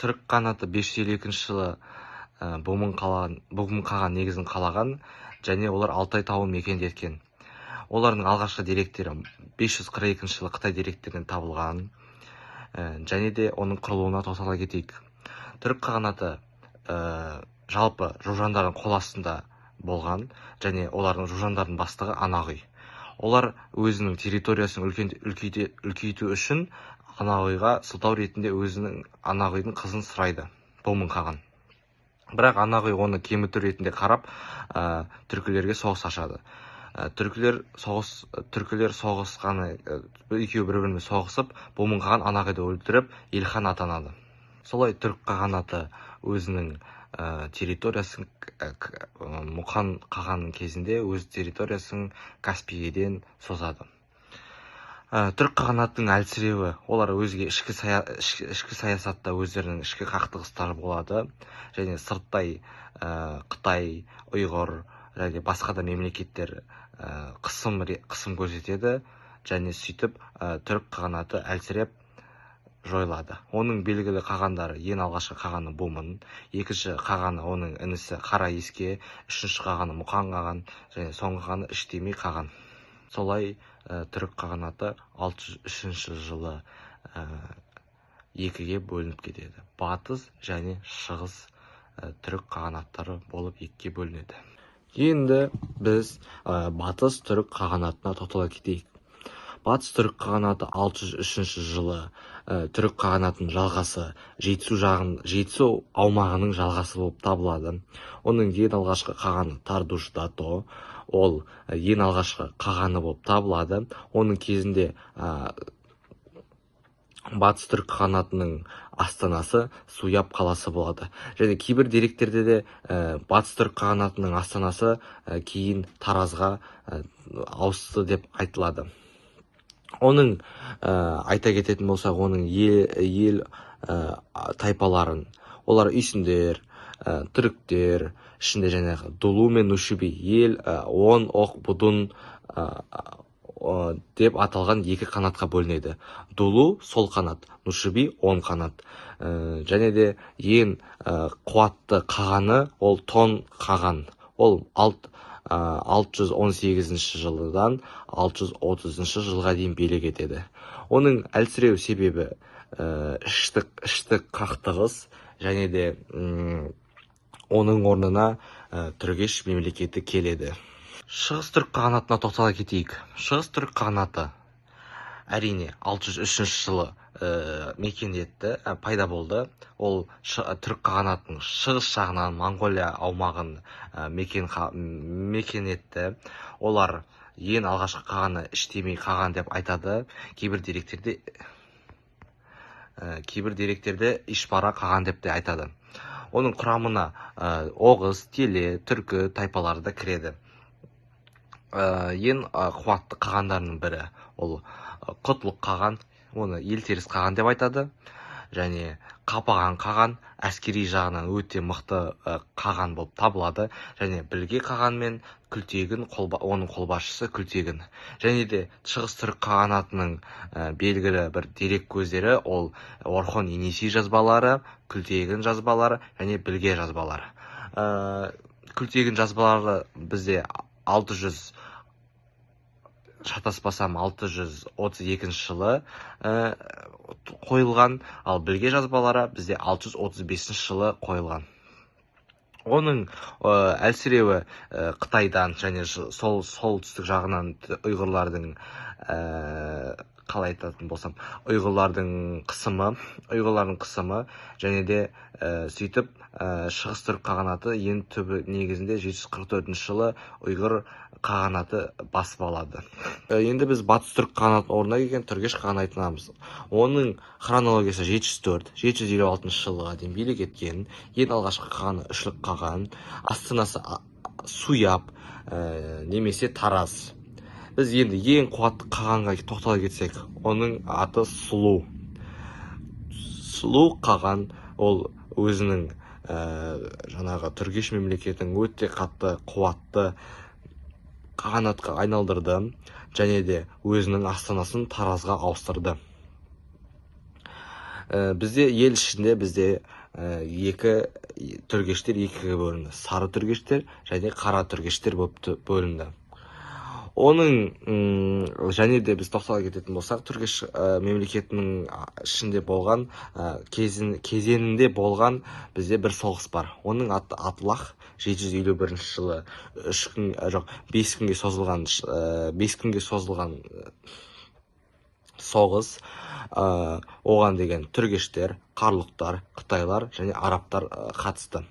түрік қағанаты 552 жылы Бомын қаған негізін қалаған, және олар Алтай тауын мекендеткен. Олардың алғашқы деректері 542 жылы Қытай деректерінен табылған, және де оның құрылуына тоқтала кетейік. Түрік қағанаты жалпы жужандардың қол астында болған, және олардың жужандардың бастығы Анағұй. Олар өзінің территориясын үлкейту үшін Анағұйға сылтау ретінде өзінің Анағұйдың қызын сұрайды, Бомын қаған. Бірақ Анағұй оны кеміту ретінде қарап, түркілерге соғыс ашады. Түркілер соғысқаны, екеуі бір-бірімен соғысып, Бомын қаған Анағұйды өлтіріп, елхан атанады. Солай түрік қағанаты өзінің территориясын Мұқан қағанның кезінде өз территориясын Каспийден созады. Түрік қағанатының әлсіреуі, олар өзге ішкі саясатта өздерінің ішкі қақтығыстары болады, және сырттай Қытай, Ұйғыр және басқа да мемлекеттер қысым көрсетеді, және сөйтіп түрік қағанаты әлсіреп жойылады. Оның белгілі қағандары: ең алғашқы қағаны Бомын, екінші қағаны оның інісі Қара Еске, үшінші қағаны Мұқан қаған, және соңғы қағаны Іштемей қаған. Солай түрік қағанаты 603 жылы екіге бөлініп кетеді. Батыс және шығыс түрік қағанаттары болып екіге бөлінеді. Енді біз батыс түрік қағанатына тоқтала кетейік. Батыс түрік қағанаты 603 жылы түрік қағанатының жалғасы, Жетісу аумағының жалғасы болып табылады. Оның ең алғашқы қағаны Тардуш Дато, ол ең алғашқы қағаны болып табылады. Оның кезінде батыс түрік қағанатының астанасы Суяб қаласы болады. Және кейбір деректерде де батыс түрік қағанатының астанасы кейін Таразға ауысты деп айтылады. Оның айта кететін болсақ, оның ел тайпаларын, олар үйсіндер, түріктер, ішінде жаңағы Дулу мен Нушиби, ел 10 оқ будун деп аталған екі қанатқа бөлінеді. Дулу сол қанат, Нушиби 10 қанат. Және де ең қуатты қағаны ол Тон қаған. Ол 618 жылдан 630 жылға дейін билік етеді. Оның әлсіреу себебі ішкі қақтығыс, және де оның орнына түргеш мемлекеті келеді. Шығыс түрік қағанатына тоқтала кетейік. Шығыс түрік қағанаты әрине 603 жылы мекендетті, пайда болды. Ол түрік қағанатының шығыс жағынан Монғолия аумағын мекен етті. Олар ең алғашқы қағаны Іштемей қаған деп айтады. Кейбір деректерде Ишбара қаған деп те айтады. Оның құрамына Оғыз, Теле, Түркі тайпалары да кіреді. Ең қуатты қағандарының бірі ол Құтлық қаған, оны Елтеріс қаған деп айтады. Және Қапаған қаған әскери жағынан өте мықты қаған болып табылады. Және Білге қаған мен Күлтегін, оның қолбасшысы Күлтегін. Және де шығыс түрік қағанатының белгілі бір дерек көздері ол Орхон Енесей жазбалары, Күлтегін жазбалары және Білге жазбалары. Күлтегін жазбалары бізде 632 жылы қойылған, ал Білге жазбалары бізде 635 жылы қойылған. Оның әлсіреуі Қытайдан және солтүстік жағынан ұйғырлардың, қалай айтатын болсам, ұйғырлардың қысымы, және де сөйтіп шығыс түрік қағанаты ең түбі негізінде 744 жылы ұйғыр қағанаты басып алады. Енді біз батыс түрік қағанатының орнына келген түргеш қағанын айтамыз. Оның хронологиясы 756 жылға дейін билік еткен. Ең алғашқы қағаны Үшлік қаған, астанасы Суяб немесе Тараз. Біз енді ең қуатты қағанға тоқтала кетсек, оның аты Сұлу. Сұлу қаған ол өзінің жаңағы түргеш мемлекетінің өте қатты қуатты қағанатқа айналдырды, және де өзінің астанасын Таразға ауыстырды. Бізде ел ішінде екі түргештер екіге бөлінді. Сары түргештер және қара түргештер болып бөлінді. Оның және де біз тоқтала кететін болсақ, түргеш мемлекетінің ішінде болған кезеңінде болған бізде бір соғыс бар. Оның аты Атлах 751 жылы 5 күнге созылған 5 күнге созылған соғыс. Оған деген түргештер, қарлұқтар, қытайлар және арабтар қатысты.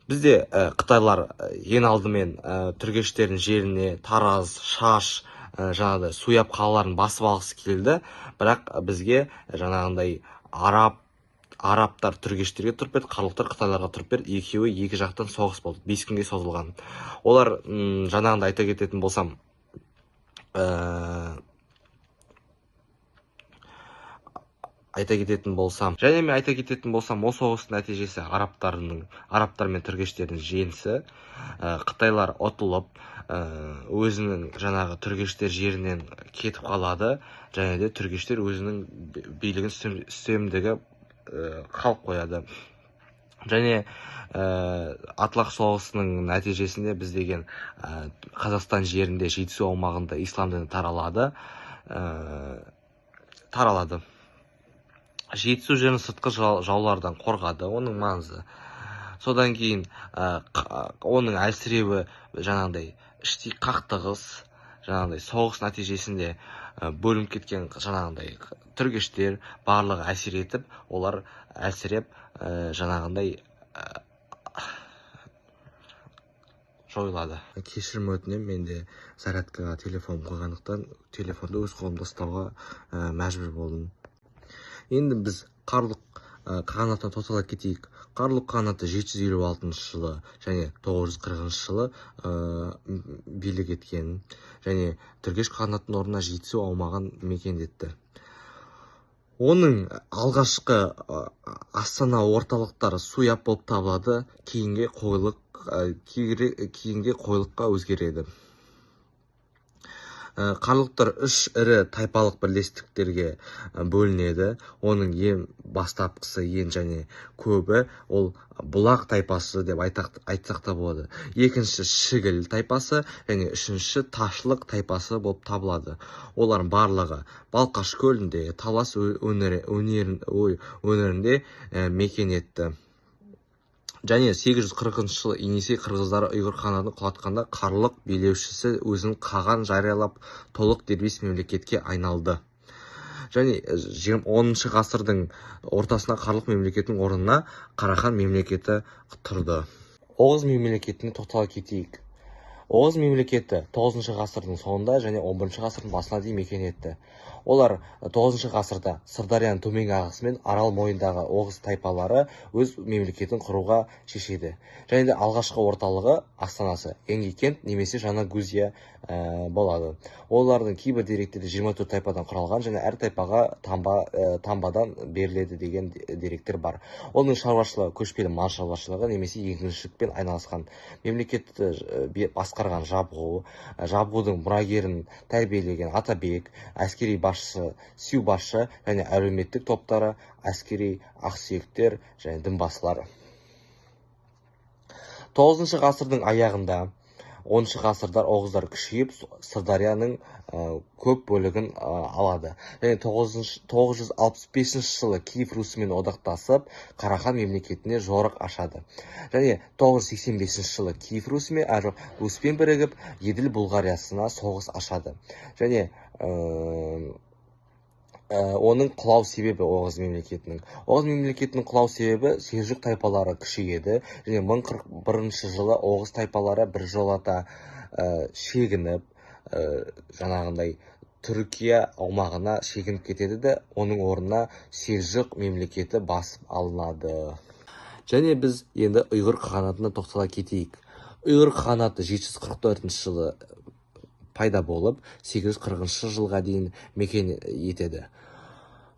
Бізде қытайлар ең алдымен түргештердің жеріне Тараз, Шаш, жаңағыдай Суяб қалаларын басып алғысы келді, бірақ бізге жаңағындай арабтар түргештерге тұрып берді, қарлұқтар қытайларға тұрып берді. Екеуі екі жақтан соғыс болды, 5 күнге созылған. Олар жаңағындай айта кететін болсам, ол соғыстың нәтижесі арабтар мен түргештердің жеңісі. Қытайлар ұтылып, өзінің жаңағы түргештер жерінен кетіп қалады, және де түргештер өзінің билігін үстемдігі қалып қояды. Және Атлах соғысының нәтижесінде біз деген Қазақстан жерінде, Жетісу аумағында ислам діні таралады. Жетісу жерін сыртқы жаулардан қорғады, оның маңызы. Содан кейін оның әлсіреуі жаңағыдай іштей қақтығыс, жаңағыдай соғыс нәтижесінде бөлініп кеткен жаңағыдай түргештер барлығы әсер етіп, олар әлсіреп жаңағыдай жойылады. Кешірім өтінемін, менде зарядкаға телефон қойғандықтан телефонды өз қолымда ұстауға мәжбүр болдым. Енді біз Қарлұқ қағанатына тоқтала кетейік. Қарлұқ қағанаты 756 жылы және 940 жылы билік еткен, және түргеш қағанатының орнына Жетісу аумағын мекендетті. Оның алғашқы астана орталықтары Суяб болып табылады, кейінге қойлыққа өзгереді. Қарлұқтар 3 ірі тайпалық бірлестіктерге бөлінеді. Оның ең бастапқысы, ең және көбі ол Бұлақ тайпасы деп айтсақ та болады. Екінші Шігіл тайпасы және үшінші Ташлық тайпасы болып табылады. Олар барлығы Балқаш көлінде, Талас өңірінде мекен етті. Және 840 жылы Енесей қырғыздары ұйғыр қағанатын құлатқанда Қарлұқ билеушісі өзінің қаған жариялап толық дербес мемлекетке айналды. Және 10 ғасырдың ортасына Қарлұқ мемлекетінің орнына Қарахан мемлекеті тұрды. Оғыз мемлекетіне тоқтала кетейік. Оғыз мемлекеті 9 ғасырдың соңында және 11 ғасырдың басына дейін мекен етті. Олар 9 ғасырда Сырдарияның төменгі ағысы мен Арал мойнындағы Оғыз тайпалары өз мемлекетін құруға шешеді. Және де алғашқы орталығы астанасы Енгекент немесе Жаңа Грузия болады. Олардың кейбір деректерде 24 тайпадан құралған және әр тайпаға таңбадан беріледі деген деректер бар. Оның шаруашылығы көшпелі мал шаруашылығы немесе егіншілікпен айналысқан. Мемлекетті басқарған жабғудың мұрагерін тәрбиелеген Атабек, әскери басшы Сю басшы және әлеуметтік топтары әскери ақсүйектер және дінбасылар. 9 ғасырдың аяғында 10 ғасырдар оғыздар күшейіп, Сырдарияның көп бөлігін алады. Және 965 жылы Киев Русымен одақтасып, Қарахан мемлекетіне жорық ашады. Және 985 жылы Киев Русімен Руспен бірігіп, Еділ Бұлғариясына соғыс ашады. Және оның құлау себебі Оғыз мемлекетінің құлау себебі селжұқ тайпалары күшейеді. Және 1041 жылы Оғыз тайпалары бір жолата шегініп, жаңағындай Түркия аумағына шегініп кетеді де, оның орнына селжұқ мемлекеті басып алынады. Және біз енді ұйғыр қағанатына тоқтала кетейік. Ұйғыр қағанаты 744 жылы пайда болып, 840 жылға дейін мекен етеді.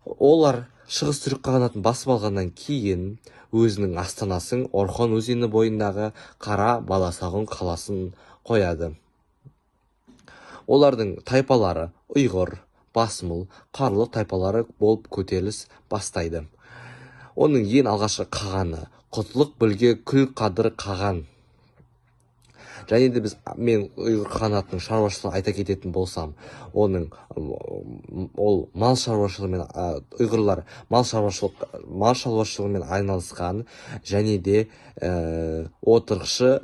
Олар шығыс түрік қағанатын басып алғаннан кейін өзінің астанасын Орхон өзені бойындағы Қара Баласағұн қаласын қояды. Олардың тайпалары ұйғыр, басмыл, қарлы тайпалары болып көтеріліс бастайды. Оның ең алғашқы қағаны Құтлық білге күл қадыр қаған. Және де мен ұйғыр қағанатының шаруашылығын айта кететін болсам, ол мал шаруашылығымен, ұйғырлар мал шаруашылығымен айналысқан, және де отырықшы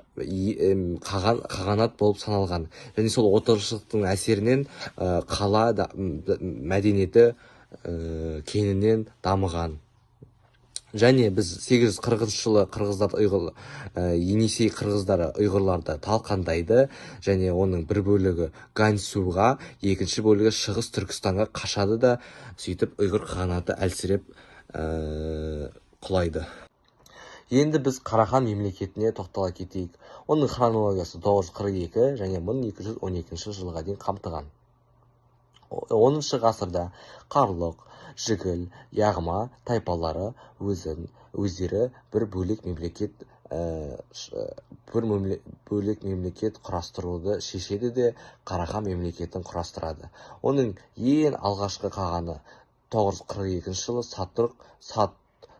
қағанат болып саналған. Және сол отырықшылықтың әсерінен қала мәдениеті кеңінен дамыған. Және біз 840 жылы қырғыздар Енисей қырғыздары ұйғырларды талқандайды, және оның бір бөлігі Ганьсуға, екінші бөлігі Шығыс Түркістанға қашады да, сөйтіп ұйғыр қағанаты әлсіреп құлайды. Енді біз Қарахан мемлекетіне тоқтала кетейік. Оның хронологиясы 942 және 1212 жылға дейін қамтыған. 10 ғасырда Қарлық, Жігіл, Яғма тайпалары өздері бір бөлек мемлекет құрастыруды шешеді де Қарахан мемлекетін құрастырады. Оның ең алғашқы қағаны 942 жылы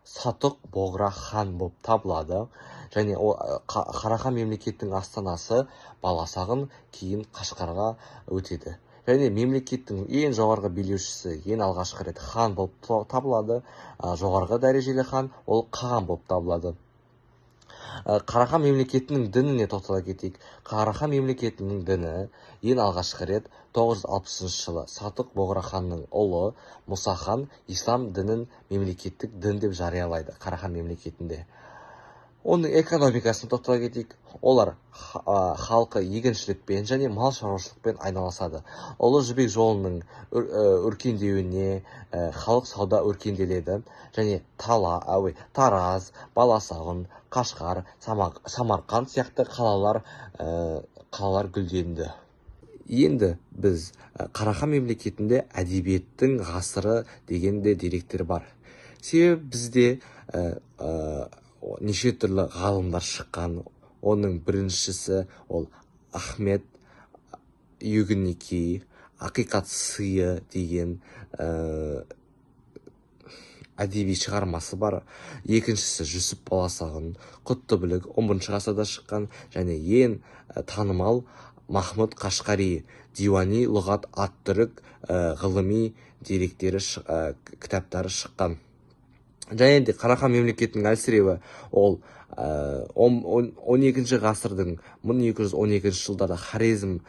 Сатық Боғра хан болып табылады. Және Қарахан мемлекеттің астанасы Баласағын, кейін Қашқарға өтеді. Және мемлекеттің ең жоғарғы билеушісі ең алғашқы рет хан болып табылады. Жоғарғы дәрежелі хан ол қаған болып табылады. Қарахан мемлекетінің дініне тоқтала кетейік. Қарахан мемлекетінің діні ең алғашқы рет 960 жылы Сатық Боғра ханның ұлы Мұса хан ислам дінін мемлекеттік дін деп жариялайды Қарахан мемлекетінде. Оның экономикасын тоқтала кетейік. Олар халқы егіншілікпен және мал шаруашылықпен айналысады. Ұлы Жібек жолының өркендеуіне халық сауда өркенделеді, және Тараз, Баласағын, Қашқар, Самарқанд сияқты қалалар гүлденді. Енді біз Қарахан мемлекетінде әдебиеттің ғасыры дегенде деректер бар. Себебі бізде неше түрлі ғалымдар шыққан. Оның біріншісі ол Ахмет Югінеки, Ақиқат сыйы деген әдеби шығармасы бар. Екіншісі Жүсіп Баласағын, Құттыбілік 11 ғасырда шыққан, және ең танымал Махмұд Қашқари, Диуани Лұғат ат-Түрік ғылыми деректері кітаптары шыққан. Және де Қарахан мемлекетінің әлсіреуі ол 12 ғасырдың 1212 жылдары Хорезм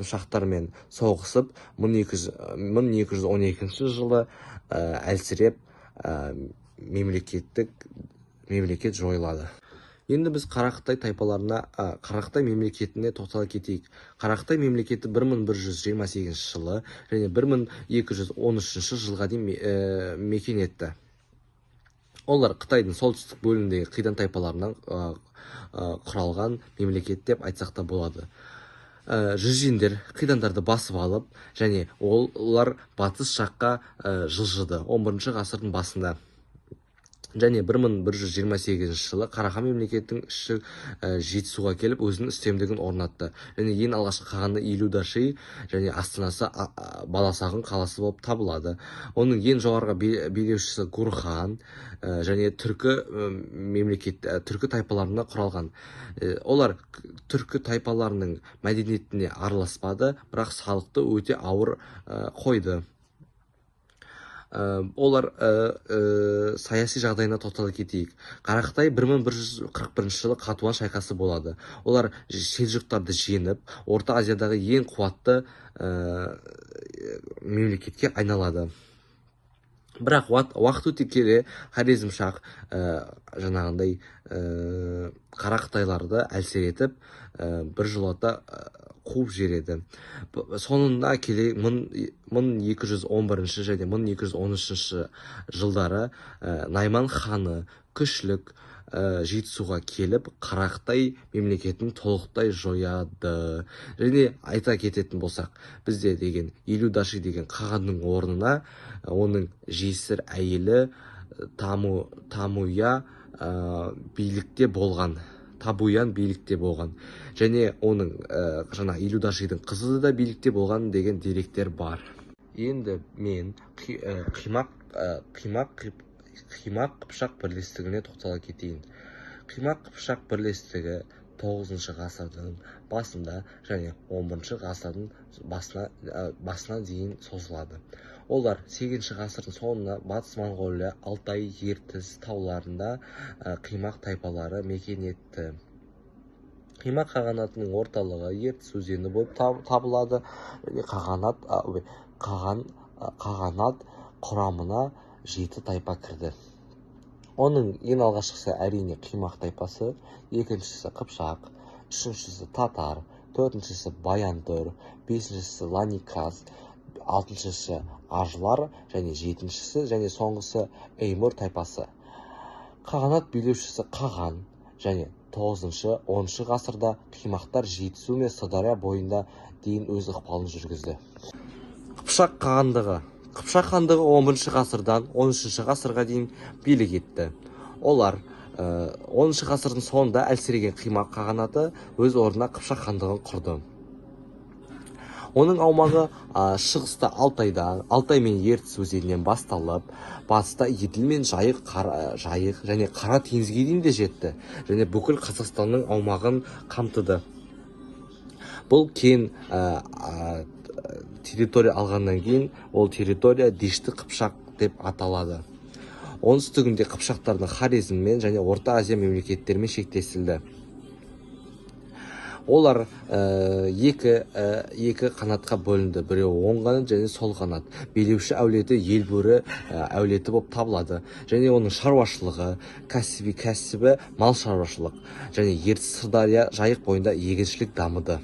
шахтармен соғысып, 1212 жылы әлсіреп мемлекет жойылады. Енді біз Қарақытай мемлекетіне тоқтала кетейік. Қарақытай мемлекеті 1128 жылы және 1213 жылға дейін мекен етті. Олар Қытайдың солтүстік бөлігіндегі қидан тайпаларынан құралған мемлекет деп айтсақ та болады. Жүзендер қидандарды басып алып, және олар батыс жаққа жылжыды 11 ғасырдың басында. Және 1128 жылы Қарахан мемлекеттің іші Жетісуға келіп өзінің үстемдігін орнатты. Және ең алғашқы қағаны Илюдаши және астанасы Баласағын қаласы болып табылады. Оның ең жоғарғы билеушісі Гурхан және түркі тайпаларына құралған. Олар түркі тайпаларының мәдениетіне араласпады, бірақ салықты өте ауыр қойды. Олар саяси жағдайына тоқтала кетейік. Қарақытай 1141 жылы Қатуан шайқасы болады. Олар селжұқтарды жеңіп, Орта Азиядағы ең қуатты мемлекетке айналады. Бірақ уақыт өте келе Хорезм шах жаңағындай Қарақытайларды әлсіретіп, біржолата қуып жібереді. Соңында келе 1211 және 1213 жылдары Найман ханы күшлік Жетісуға келіп, Қарақытай мемлекетін толықтай жояды. Және айта кететін болсақ, бізде деген Илюдаши деген қағанның орнына оның жесір әйелі Тамуя билікте болған. Табуян билікте болған. Және оның жаңа Илюдашидің қызы да билікте болған деген деректер бар. Енді мен Қимақ Қыпшақ бірлестігіне тоқтала кетейін. Қимақ Қыпшақ бірлестігі 9 ғасырдың басында және 11 ғасырдың басына дейін созылады. Олар 8 ғасырдың соңында Батыс Моңғолия, Алтай, Ертіс тауларында Қимақ тайпалары мекен етті. Қимақ қағанатының орталығы Ертіс өзені болып табылады. Қағанат құрамына 7 тайпа кірді. Оның ең алғашқысы әрине Қимақ тайпасы, екіншісі Қыпшақ, үшіншісі Татар, төртіншісі Баянтөр, бесіншісі Ланиказ, алтыншысы Ажылар және жетіншісі және соңғысы Эймур тайпасы. Қағанат билеушісі Қаған және 9-10 ғасырда Қимақтар Жетісу мен Сырдария бойында дейін өз ықпалын жүргізді. Қыпшақ хандығы 11 ғасырдан 13 ғасырға дейін билік етті. Олар 10 ғасырдың соңында әлсіреген Қимақ қағанаты өз орнына Қыпшақ хандығын құрды. Оның аумағы шығыста Алтай мен Ертіс өзенінен басталып, батыста Еділ мен Жайық және Қара теңізге дейін де жетті, және бүкіл Қазақстанның аумағын қамтыды. Бұл кен территория алғаннан кейін ол территория Дешті Қыпшақ деп аталады. Оңтүстігінде Қыпшақтардың Хорезммен және Орта Азия мемлекеттерімен шектесілді. Олар екі қанатқа бөлінді. Біреуі оң қанат және сол қанат. Билеуші әулеті Елбөрі әулеті болып табылады. Және оның шаруашылығы, кәсібі мал шаруашылық. Және Ертіс, Сырдария, Жайық бойында егіншілік дамыды.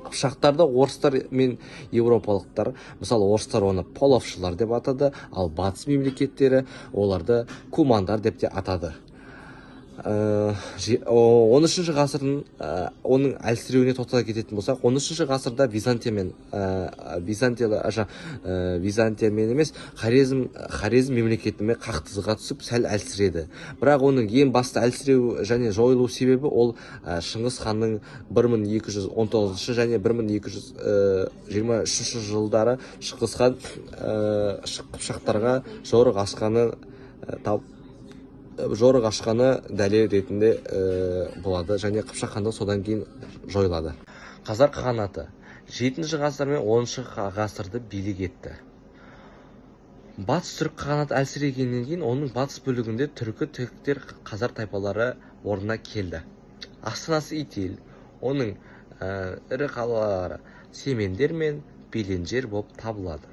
Қыпшақтарды орыстар мен еуропалықтар, мысалы орыстар оны половшылар деп атады, ал батыс мемлекеттері оларды кумандар деп те атады. 13 ғасырдың оның әлсіреуіне тоқтала кететін болсақ, 13 ғасырда Византиямен емес, Хорезм мемлекетімен қақтығысқа түсіп сәл әлсіреді. Бірақ оның ең басты әлсіреу және жойылу себебі ол Шыңғыс ханның 1219 және 1223 жылдары Шыңғыс хан Қыпшақтарға жорық ашқаны дәлел ретінде болады, және Қыпшақ хандығы содан кейін жойылады. Қазақ қағанаты 7 ғасыр мен 10 ғасырды билік етті. Батыс түрік қағанаты әлсірегеннен кейін оның батыс бөлігінде түріктер қазақ тайпалары орнына келді. Астанасы Итил, оның ірі қалалары Семендер мен Беленжер болып табылады.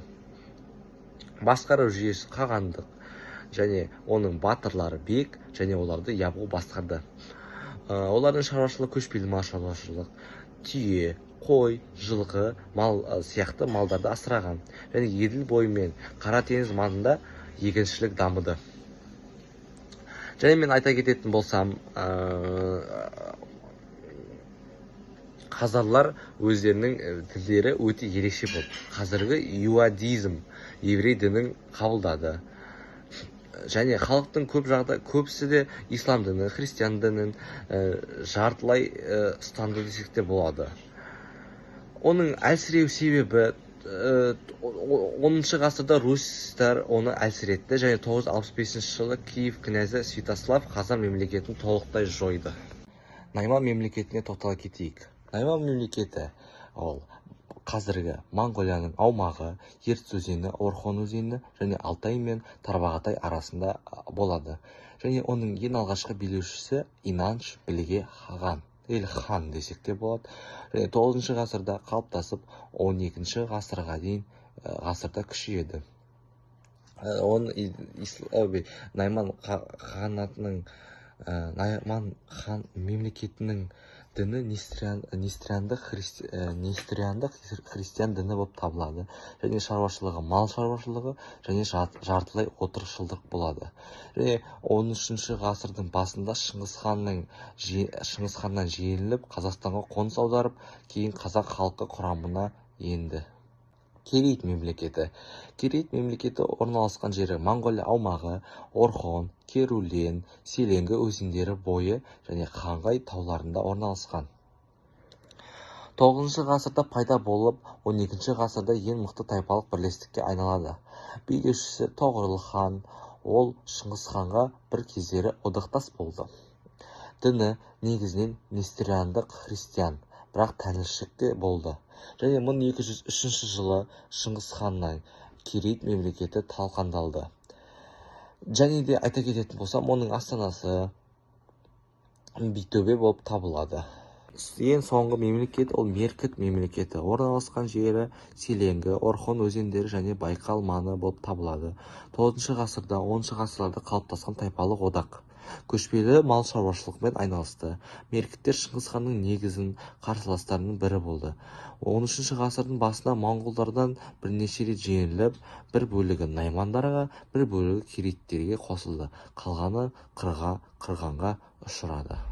Басқару жүйесі қағандық және оның батырлары бек және оларды ябу басқарды. Олардың шаруашылығы көшпелі мал шаруашылық, түйе, қой, жылқы, мал сияқты малдарды асыраған. Және Еділ бойы мен Қара теңіз маңында егіншілік дамыды. Және мен айта кететін болсам, қазарлар өздерінің тілдері өте ерекше болды. Қазіргі иудаизм, еврей дінін қабылдады. Және халықтың көбісі де ислам дінін, христиан дінін жартылай ұстанды десек те болады. Оның әлсіреу себебі 10 ғасырда русьтар оны әлсіретті және 965 жылы Киев князі Святослав Хазар мемлекетін толықтай жойды. Найман мемлекетіне тоқтала кетейік. Найман мемлекеті ол қазіргі Моңғолияның аумағы Ертіс өзені, Орхон өзені және Алтай мен Тарбағатай арасында болады. Және оның ең алғашқы билеушісі Инанш Білге хан, хан десек те болады. Және 9 ғасырда қалыптасып 12 ғасырға дейін ғасырда күшейеді. Найман қағанатының Найман хан мемлекетінің діні нестериандық христиан діні болып табылады. Және шаруашылығы мал шаруашылығы және жартылай отырықшылдық болады. Және 13 ғасырдың басында Шыңғыс ханнан жеңіліп Қазақстанға қоныс аударып, кейін қазақ халқы құрамына енді. Керейт мемлекеті. Керейт мемлекеті орналасқан жері Моңғолия аумағы, Орхон, Керулен, Селенгі өзендері бойы және Хангай тауларында орналасқан. 9 ғасырда пайда болып, 12 ғасырда ең мықты тайпалық бірлестікке айналады. Билеушісі Тоғорыл хан, ол Шыңғыс ханға бір кездері одақтас болды. Діні негізінен нестериандық христиан, бірақ тәңіршілік те болды. Және 1203 жылы Шыңғыс ханнан Керейт мемлекеті талқандалды. Және де айта кететін болсам, оның астанасы Битөбе болып табылады. Ең соңғы мемлекет ол Меркіт мемлекеті. Орналасқан жері Селенгі, Орхон өзендері және Байқал маңы болып табылады. 9 ғасырда, 10 ғасырларда қалыптасқан тайпалық одақ. Көшпелі мал шаруашылығымен айналысты. Меркіттер Шыңғыс ханның негізін қарсыластарының бірі болды. 13 ғасырдың басында моңғолдардан бірнеше рет жеңіліп, бір бөлігі наймандарға, бір бөлігі керейттерге қосылды. Қалғаны қырғанға ұшырады.